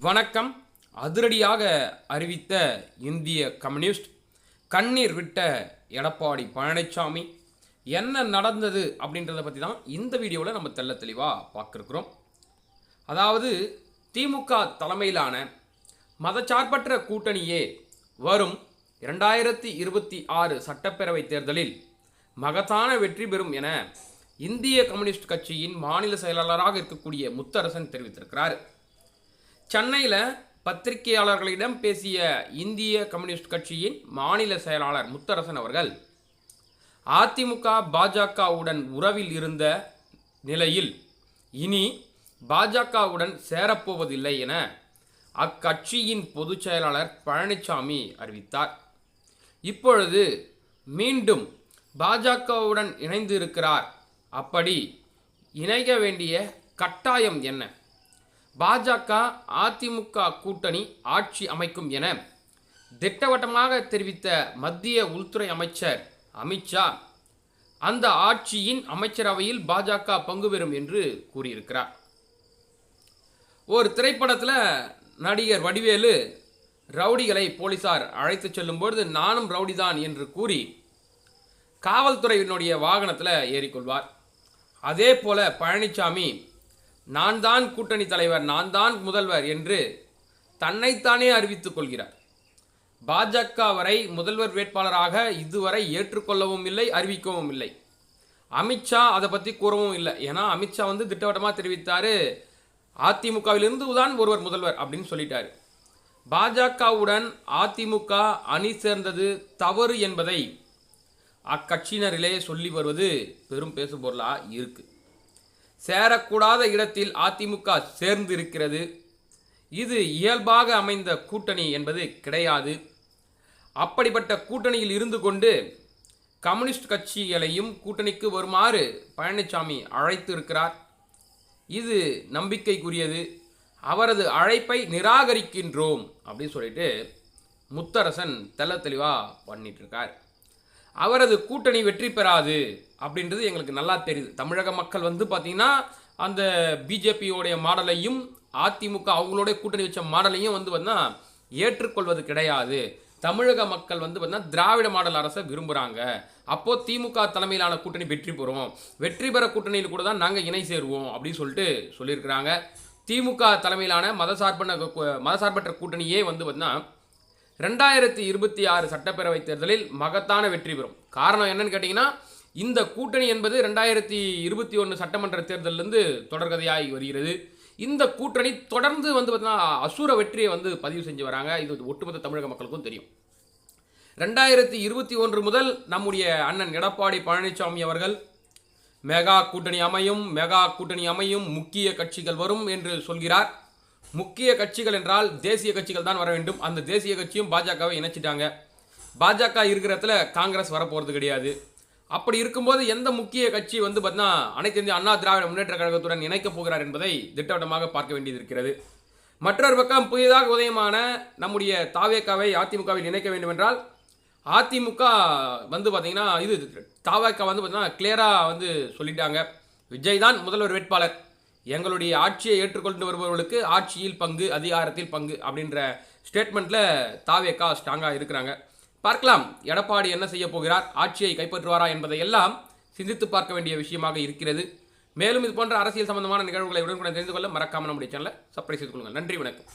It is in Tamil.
வணக்கம். அதிரடியாக அறிவித்த இந்திய கம்யூனிஸ்ட், கண்ணீர் விட்ட எடப்பாடி பழனிசாமி, என்ன நடந்தது அப்படின்றத பற்றி தான் இந்த வீடியோவில் நம்ம தெள்ள தெளிவாக பார்க்குறோம். அதாவது திமுக தலைமையிலான மதச்சார்பற்ற கூட்டணியே வரும் 2026 சட்டப்பேரவை தேர்தலில் மகத்தான வெற்றி பெறும் என இந்திய கம்யூனிஸ்ட் கட்சியின் மாநில செயலாளராக இருக்கக்கூடிய முத்தரசன் தெரிவித்திருக்கிறார். சென்னையில் பத்திரிகையாளர்களிடம் பேசிய இந்திய கம்யூனிஸ்ட் கட்சியின் மாநில செயலாளர் முத்தரசன் அவர்கள், அதிமுக பாஜகவுடன் உறவில் இருந்த நிலையில் இனி பாஜகவுடன் சேரப்போவதில்லை என அக்கட்சியின் பொதுச் செயலாளர் பழனிசாமி அறிவித்தார். இப்பொழுது மீண்டும் பாஜகவுடன் இணைந்து இருக்கிறார். அப்படி இணைக்க வேண்டிய கட்டாயம் என்ன? பாஜக அதிமுக கூட்டணி ஆட்சி அமைக்கும் என திட்டவட்டமாக தெரிவித்த மத்திய உள்துறை அமைச்சர் அமித்ஷா, அந்த ஆட்சியின் அமைச்சரவையில் பாஜக பங்கு பெறும் என்று கூறியிருக்கிறார். ஒரு திரைப்படத்தில் நடிகர் வடிவேலு ரவுடிகளை போலீசார் அழைத்து செல்லும்பொழுது நானும் ரவுடிதான் என்று கூறி காவல்துறையினுடைய வாகனத்தில் ஏறிக்கொள்வார். அதே போல பழனிசாமி, நான் தான் கூட்டணி தலைவர், நான் தான் முதல்வர் என்று தன்னைத்தானே அறிவித்துக் கொள்கிறார். பாஜக வரை முதல்வர் வேட்பாளராக இதுவரை ஏற்றுக்கொள்ளவும் இல்லை, அறிவிக்கவும் இல்லை. அமித்ஷா அதை பற்றி கூறவும் இல்லை. ஏன்னா அமித்ஷா திட்டவட்டமாக தெரிவித்தார், அதிமுகவிலிருந்து தான் ஒருவர் முதல்வர் அப்படின்னு சொல்லிட்டார். பாஜகவுடன் அதிமுக அணி சேர்ந்தது தவறு என்பதை அக்கட்சியினரிலே சொல்லி வருவது பெரும் பேசுபொருளாக இருக்கு. சேரக்கூடாத இடத்தில் அதிமுக சேர்ந்து இருக்கிறது. இது இயல்பாக அமைந்த கூட்டணி என்பது கிடையாது. அப்படிப்பட்ட கூட்டணியில் இருந்து கொண்டு கம்யூனிஸ்ட் கட்சிகளையும் கூட்டணிக்கு வருமாறு பழனிசாமி அழைத்து இருக்கிறார். இது நம்பிக்கைக்குரியது. அவரது அழைப்பை நிராகரிக்கின்றோம் அப்படின்னு சொல்லிட்டு முத்தரசன் தெள்ள தெளிவாக பண்ணிட்டு இருக்கார். அவரது கூட்டணி வெற்றி பெறாது அப்படின்றது எங்களுக்கு நல்லா தெரியுது. தமிழக மக்கள் பார்த்தீங்கன்னா அந்த பிஜேபியோடைய மாடலையும் அதிமுக அவங்களோட கூட்டணி வச்ச மாடலையும் பார்த்தீங்கன்னா ஏற்றுக்கொள்வது கிடையாது. தமிழக மக்கள் பார்த்தீங்கன்னா திராவிட மாடல் அரசை விரும்புகிறாங்க. அப்போது திமுக தலைமையிலான கூட்டணி வெற்றி பெறும், வெற்றி பெற கூட்டணியில் கூட தான் நாங்கள் இணை சேருவோம் அப்படின்னு சொல்லியிருக்கிறாங்க. திமுக தலைமையிலான மதசார்பற்ற கூட்டணியே பார்த்தீங்கன்னா 2026 சட்டப்பேரவை தேர்தலில் மகத்தான வெற்றி பெறும். காரணம் என்னன்னு கேட்டிங்கன்னா, இந்த கூட்டணி என்பது 2021 சட்டமன்ற தேர்தலிருந்து தொடர்கதையாகி வருகிறது. இந்த கூட்டணி தொடர்ந்து பார்த்தீங்கன்னா அசுர வெற்றியை பதிவு செஞ்சு வராங்க. இது ஒட்டுமொத்த தமிழக மக்களுக்கும் தெரியும். 2021 முதல் நம்முடைய அண்ணன் எடப்பாடி பழனிசாமி அவர்கள் மெகா கூட்டணி அமையும், முக்கிய கட்சிகள் வரும் என்று சொல்கிறார். முக்கிய கட்சிகள் என்றால் தேசிய கட்சிகள் தான் வர வேண்டும். அந்த தேசிய கட்சியும் பாஜகவை இணைச்சிட்டாங்க. பாஜக இருக்கிறதுல காங்கிரஸ் வரப்போகிறது கிடையாது. அப்படி இருக்கும்போது எந்த முக்கிய கட்சி பார்த்தீங்கன்னா அனைத்து இந்திய அண்ணா திராவிட முன்னேற்ற கழகத்துடன் இணைக்கப் போகிறார் என்பதை திட்டவட்டமாக பார்க்க வேண்டியது இருக்கிறது. மற்றொரு பக்கம் புதிதாக உதயமான நம்முடைய தாவேக்காவை அதிமுகவில் இணைக்க வேண்டும் என்றால் அதிமுக பார்த்தீங்கன்னா இது தாவேக்கா பார்த்தீங்கன்னா கிளியராக சொல்லிட்டாங்க, விஜய் தான் முதல்வர் வேட்பாளர், எங்களுடைய ஆட்சியை ஏற்றுக்கொண்டு வருபவர்களுக்கு ஆட்சியில் பங்கு, அதிகாரத்தில் பங்கு அப்படின்ற ஸ்டேட்மெண்ட்டில் தாவேக்கா ஸ்ட்ராங்காக இருக்கிறாங்க. பார்க்கலாம் எடப்பாடி என்ன செய்ய போகிறார், ஆட்சியை கைப்பற்றுவாரா என்பதை எல்லாம் சிந்தித்து பார்க்க வேண்டிய விஷயமாக இருக்கிறது. மேலும் இது போன்ற அரசியல் சம்பந்தமான நிகழ்வுகளை உடனுக்குடன் தெரிந்து கொள்ள மறக்காமல் நம்முடைய சேனலை சப்ஸ்கிரைப் செய்து கொள்ளுங்கள். நன்றி, வணக்கம்.